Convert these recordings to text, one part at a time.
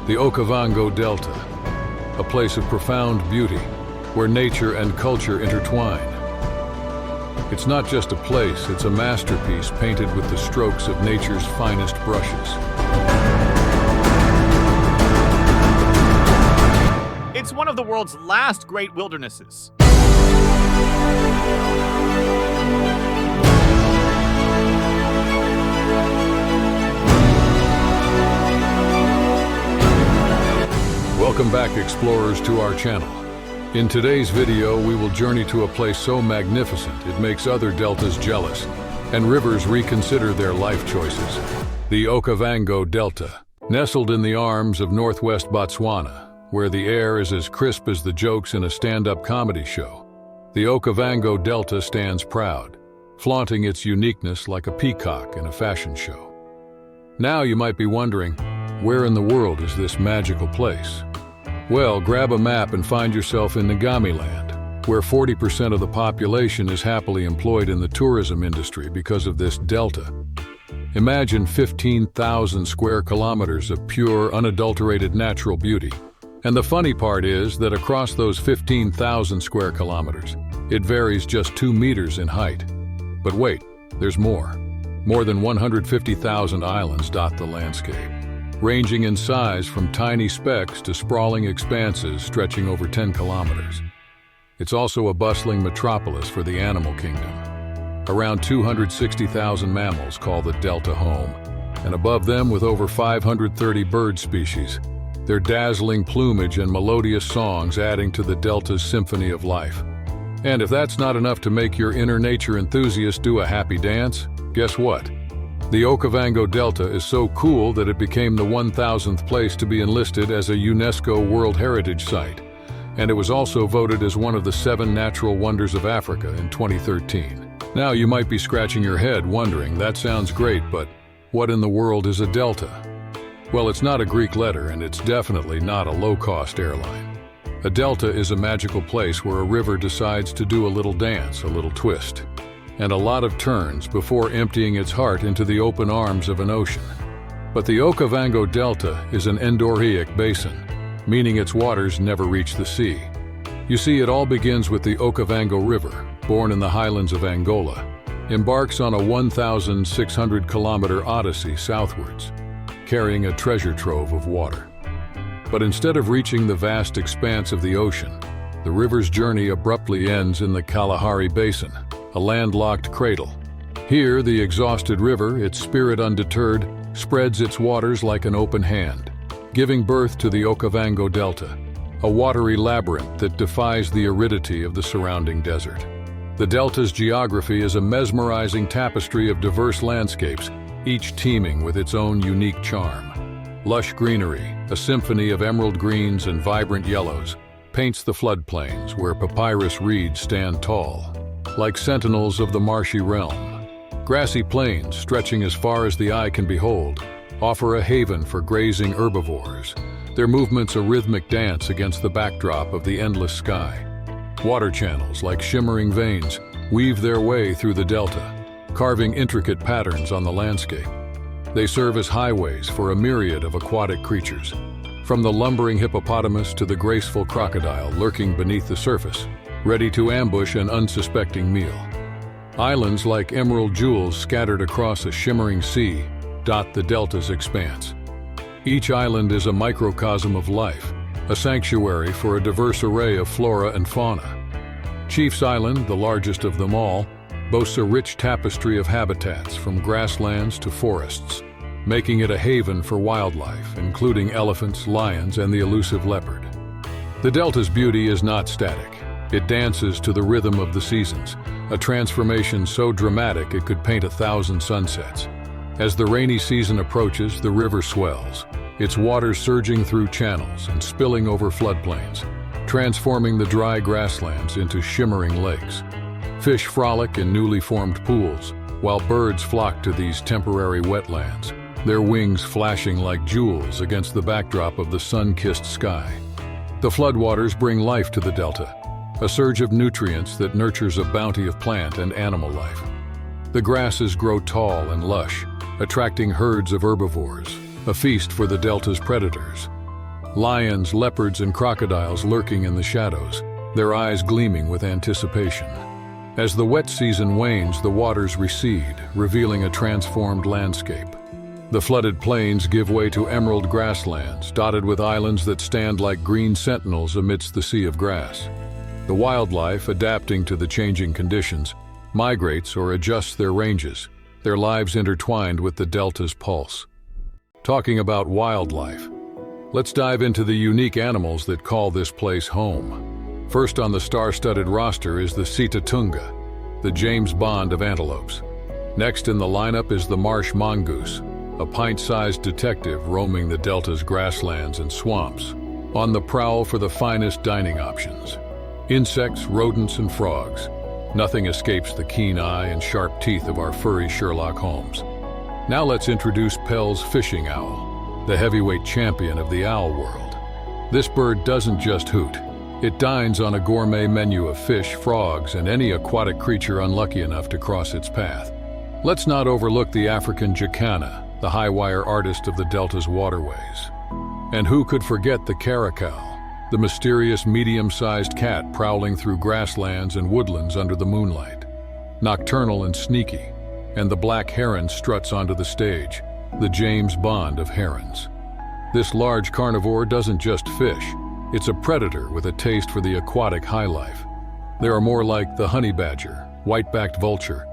The Okavango Delta, a place of profound beauty where nature and culture intertwine. It's not just a place, it's a masterpiece painted with the strokes of nature's finest brushes. It's one of the world's last great wildernesses. Welcome back, explorers, to our channel. In today's video, we will journey to a place so magnificent it makes other deltas jealous, and rivers reconsider their life choices. The Okavango Delta, nestled in the arms of North West Botswana, where the air is as crisp as the jokes in a stand-up comedy show. The Okavango Delta stands proud, flaunting its uniqueness like a peacock in a fashion show. Now you might be wondering, where in the world is this magical place? Well, grab a map and find yourself in Ngami land, where 40% of the population is happily employed in the tourism industry because of this delta. Imagine 15,000 square kilometers of pure, unadulterated natural beauty. And the funny part is that across those 15,000 square kilometers, it varies just 2 meters in height. But wait, there's more. More than 150,000 islands dot the landscape, ranging in size from tiny specks to sprawling expanses stretching over 10 kilometers. It's also a bustling metropolis for the animal kingdom. Around 260,000 mammals call the delta home, and above them, with over 530 bird species, their dazzling plumage and melodious songs adding to the delta's symphony of life. And if that's not enough to make your inner nature enthusiast do a happy dance, guess what? The Okavango Delta is so cool that it became the 1,000th place to be enlisted as a UNESCO World Heritage Site, and it was also voted as one of the 7 natural wonders of Africa in 2013. Now you might be scratching your head wondering, that sounds great, but what in the world is a delta? Well, it's not a Greek letter, and it's definitely not a low-cost airline. A delta is a magical place where a river decides to do a little dance, a little twist, and a lot of turns before emptying its heart into the open arms of an ocean. But the Okavango Delta is an endorheic basin, meaning its waters never reach the sea. You see, it all begins with the Okavango River, born in the highlands of Angola, embarks on a 1,600-kilometer odyssey southwards, carrying a treasure trove of water. But instead of reaching the vast expanse of the ocean, the river's journey abruptly ends in the Kalahari Basin, a landlocked cradle. Here, the exhausted river, its spirit undeterred, spreads its waters like an open hand, giving birth to the Okavango Delta, a watery labyrinth that defies the aridity of the surrounding desert. The delta's geography is a mesmerizing tapestry of diverse landscapes, each teeming with its own unique charm. Lush greenery, a symphony of emerald greens and vibrant yellows, paints the floodplains where papyrus reeds stand tall, like sentinels of the marshy realm. Grassy plains, stretching as far as the eye can behold, offer a haven for grazing herbivores, their movements a rhythmic dance against the backdrop of the endless sky. Water channels, like shimmering veins, weave their way through the delta, carving intricate patterns on the landscape. They serve as highways for a myriad of aquatic creatures, from the lumbering hippopotamus to the graceful crocodile lurking beneath the surface, ready to ambush an unsuspecting meal. Islands like emerald jewels scattered across a shimmering sea dot the delta's expanse. Each island is a microcosm of life, a sanctuary for a diverse array of flora and fauna. Chief's Island, the largest of them all, boasts a rich tapestry of habitats from grasslands to forests, making it a haven for wildlife, including elephants, lions, and the elusive leopard. The delta's beauty is not static. It dances to the rhythm of the seasons, a transformation so dramatic it could paint 1,000 sunsets. As the rainy season approaches, the river swells, its waters surging through channels and spilling over floodplains, transforming the dry grasslands into shimmering lakes. Fish frolic in newly formed pools, while birds flock to these temporary wetlands, their wings flashing like jewels against the backdrop of the sun-kissed sky. The floodwaters bring life to the delta, a surge of nutrients that nurtures a bounty of plant and animal life. The grasses grow tall and lush, attracting herds of herbivores, a feast for the delta's predators. Lions, leopards, and crocodiles lurking in the shadows, their eyes gleaming with anticipation. As the wet season wanes, the waters recede, revealing a transformed landscape. The flooded plains give way to emerald grasslands, dotted with islands that stand like green sentinels amidst the sea of grass. The wildlife, adapting to the changing conditions, migrates or adjusts their ranges, their lives intertwined with the delta's pulse. Talking about wildlife, let's dive into the unique animals that call this place home. First on the star-studded roster is the Sitatunga, the James Bond of antelopes. Next in the lineup is the marsh mongoose, a pint-sized detective roaming the delta's grasslands and swamps, on the prowl for the finest dining options. Insects, rodents, and frogs. Nothing escapes the keen eye and sharp teeth of our furry Sherlock Holmes. Now let's introduce Pell's fishing owl, the heavyweight champion of the owl world. This bird doesn't just hoot. It dines on a gourmet menu of fish, frogs, and any aquatic creature unlucky enough to cross its path. Let's not overlook the African jacana, the high-wire artist of the delta's waterways. And who could forget the caracal, the mysterious medium-sized cat prowling through grasslands and woodlands under the moonlight. Nocturnal and sneaky, and the black heron struts onto the stage, the James Bond of herons. This large carnivore doesn't just fish. It's a predator with a taste for the aquatic high life. There are more like the honey badger, white-backed vulture,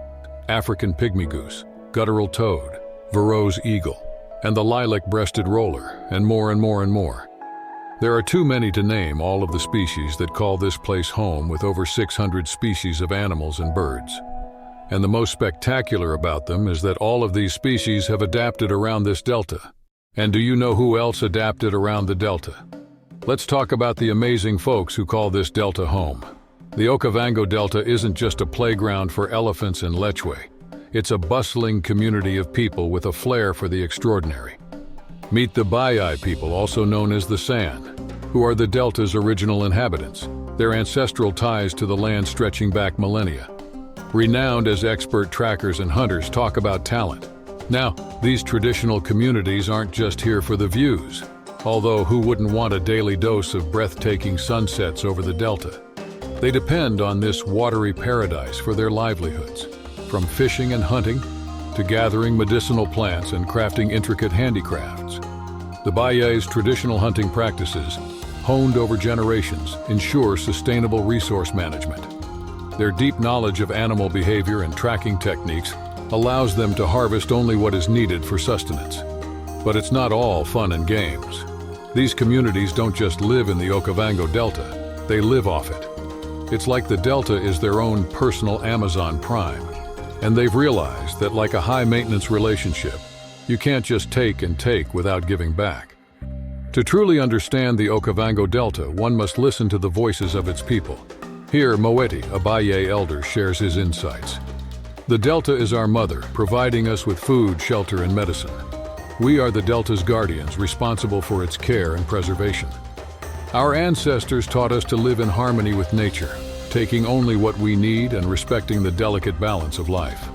African pygmy goose, guttural toad, Varro's eagle, and the lilac-breasted roller, and more and more and more. There are too many to name all of the species that call this place home, with over 600 species of animals and birds. And the most spectacular about them is that all of these species have adapted around this delta. And do you know who else adapted around the delta? Let's talk about the amazing folks who call this delta home. The Okavango Delta isn't just a playground for elephants and lechwe. It's a bustling community of people with a flair for the extraordinary. Meet the Bayai people, also known as the San, who are the delta's original inhabitants, their ancestral ties to the land stretching back millennia. Renowned as expert trackers and hunters, talk about talent. Now, these traditional communities aren't just here for the views. Although who wouldn't want a daily dose of breathtaking sunsets over the delta? They depend on this watery paradise for their livelihoods, from fishing and hunting to gathering medicinal plants and crafting intricate handicrafts. The Bayai's traditional hunting practices, honed over generations, ensure sustainable resource management. Their deep knowledge of animal behavior and tracking techniques allows them to harvest only what is needed for sustenance. But it's not all fun and games. These communities don't just live in the Okavango Delta, they live off it. It's like the Delta is their own personal Amazon Prime, and they've realized that, like a high-maintenance relationship, you can't just take and take without giving back. To truly understand the Okavango Delta, one must listen to the voices of its people. Here, Moeti, a Bayai elder, shares his insights. The Delta is our mother, providing us with food, shelter, and medicine. We are the Delta's guardians, responsible for its care and preservation. Our ancestors taught us to live in harmony with nature, taking only what we need and respecting the delicate balance of life.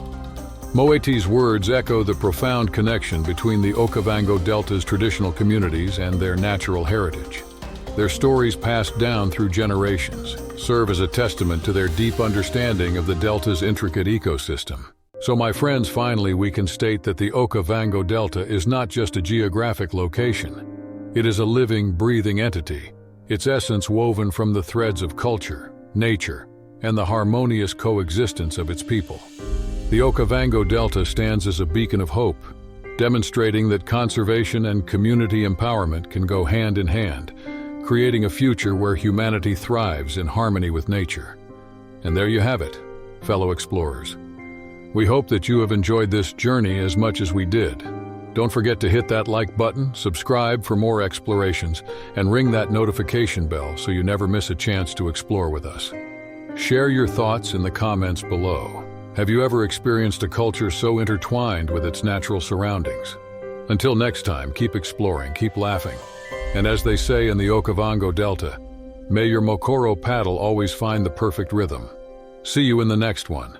Moeti's words echo the profound connection between the Okavango Delta's traditional communities and their natural heritage. Their stories, passed down through generations, serve as a testament to their deep understanding of the Delta's intricate ecosystem. So my friends, finally we can state that the Okavango Delta is not just a geographic location. It is a living, breathing entity, its essence woven from the threads of culture, nature, and the harmonious coexistence of its people. The Okavango Delta stands as a beacon of hope, demonstrating that conservation and community empowerment can go hand in hand, creating a future where humanity thrives in harmony with nature. And there you have it, fellow explorers. We hope that you have enjoyed this journey as much as we did. Don't forget to hit that like button, subscribe for more explorations, and ring that notification bell so you never miss a chance to explore with us. Share your thoughts in the comments below. Have you ever experienced a culture so intertwined with its natural surroundings? Until next time, keep exploring, keep laughing. And as they say in the Okavango Delta, may your Mokoro paddle always find the perfect rhythm. See you in the next one.